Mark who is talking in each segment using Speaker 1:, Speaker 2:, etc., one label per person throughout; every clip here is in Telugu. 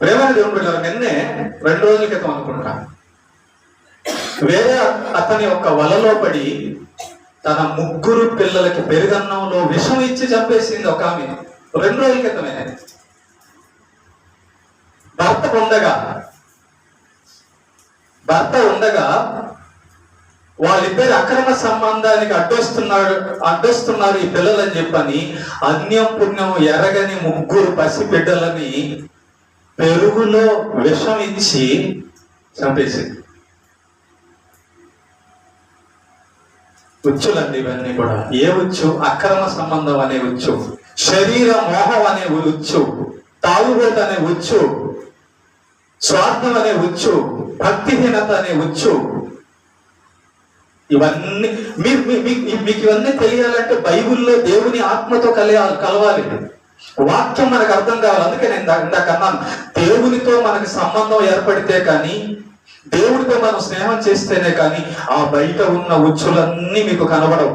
Speaker 1: ప్రేమ దేవుని బిడ్డలారా, నిన్నే 2 రోజుల క్రితం అనుకుంటా వేరే అతని యొక్క వలలో పడి తన 3 పిల్లలకి పెరుగన్నంలో విషం ఇచ్చి చంపేసింది ఒక ఆమె. 2 రోజుల క్రితమే. భర్త ఉండగా వాళ్ళిద్దరి అక్రమ సంబంధానికి అడ్డొస్తున్నారు ఈ పిల్లలని చెప్పని అన్యం పుణ్యం ఎరగని 3 పసిబిడ్డలని పెరుగులో విషం ఇచ్చి చంపేసింది. ఉచ్చులండి ఇవన్నీ కూడా. ఏ ఉచ్చు? అక్రమ సంబంధం అనే ఉచ్చు, శరీర మోహం అనే ఉచ్చు, తాగుబోతు అనే ఉచ్చు, స్వార్థం అనే ఉచ్చు, భక్తిహీనత అనే ఉచ్చు. ఇవన్నీ మీకు ఇవన్నీ తెలియాలంటే బైబిల్లో దేవుని ఆత్మతో కలవాలి. వాక్యం మనకు అర్థం కావాలి. అందుకే నేను ఇందాక అన్నాను, దేవునితో మనకి సంబంధం ఏర్పడితే కానీ, దేవుడితో మనం స్నేహం చేస్తేనే కానీ ఆ బయట ఉన్న ఉచ్చులన్నీ మీకు కనబడవు.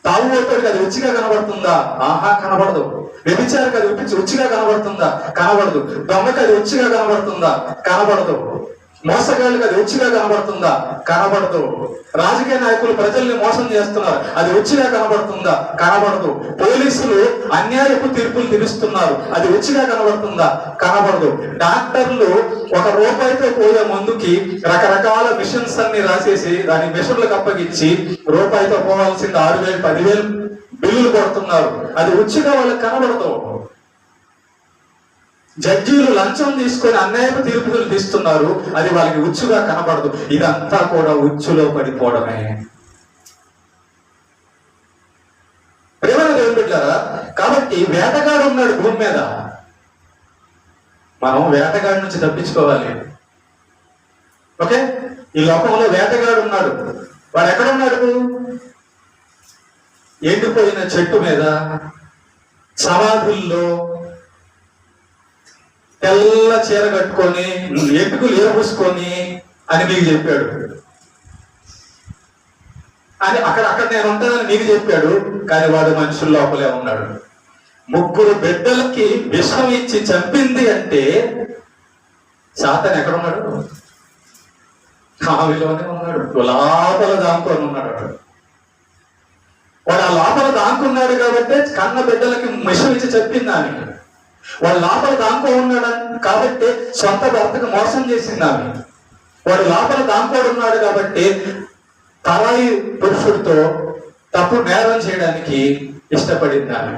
Speaker 1: తాగుబోతుడికి అది రుచిగా కనబడుతుందా? ఆహా, కనబడదు. వ్యభిచారికి అది రుచిగా కనబడుతుందా? కనబడదు. దొంగకి అది రుచిగా కనబడుతుందా? కనబడదు. మోసగాళ్ళకి అది రుచిగా కనబడుతుందా? కనబడదు. రాజకీయ నాయకులు ప్రజల్ని మోసం చేస్తున్నారు, అది రుచిగా కనబడుతుందా? కనబడదు. పోలీసులు అన్యాయపు తీర్పులు తీరుస్తున్నారు, అది రుచిగా కనబడుతుందా? కనబడదు. డాక్టర్లు ₹1తో పోయే మందుకి రకరకాల మిషన్స్ అన్ని రాసేసి దాని మిషన్లకు అప్పగించి ₹1తో పోవాల్సింది 6,000 10,000 బిల్లులు కొడుతున్నారు, అది రుచిగా వాళ్ళకి కనబడదు. జడ్జీలు లంచం తీసుకొని అన్యాయపు తీర్పులు తీస్తున్నారు, అది వాళ్ళకి ఉచ్చుగా కనబడదు. ఇదంతా కూడా ఉచ్చులో పడిపోవడమే. ప్రేమ దేవుని బిడ్డలారా, కాబట్టి వేటగాడు ఉన్నాడు భూమి మీద. మనం వేటగాడి నుంచి తప్పించుకోవాలి. ఓకే, ఈ లోకంలో వేటగాడు ఉన్నాడు. వాడు ఎక్కడున్నాడు? ఎండిపోయిన చెట్టు మీద, సమాధుల్లో, తెల్ల చీర కట్టుకొని, ఎటుకులు ఏపుసుకొని అని మీకు చెప్పాడు. అని అక్కడ నేను ఉంటానని నీకు చెప్పాడు. కానీ వాడు మనుషుల లోపలే ఉన్నాడు. 3 బిడ్డలకి విషం ఇచ్చి చంపింది అంటే సాతాను ఎక్కడున్నాడు? ఆవిలోనే ఉన్నాడు. లోపల దాంకొని ఉన్నాడు. వాడు ఆ లోపల దాంకున్నాడు కాబట్టి కన్న బిడ్డలకి విషం ఇచ్చి చెప్పింది ఆమె. వాడు లోపల దాంకో ఉన్నాడు కాబట్టి సొంత భర్తకు మోసం చేసింది ఆమె. వాడు లోపల దాంకోడు ఉన్నాడు కాబట్టి పరాయి పురుషుడితో తప్పు నేరం చేయడానికి ఇష్టపడింది ఆమె.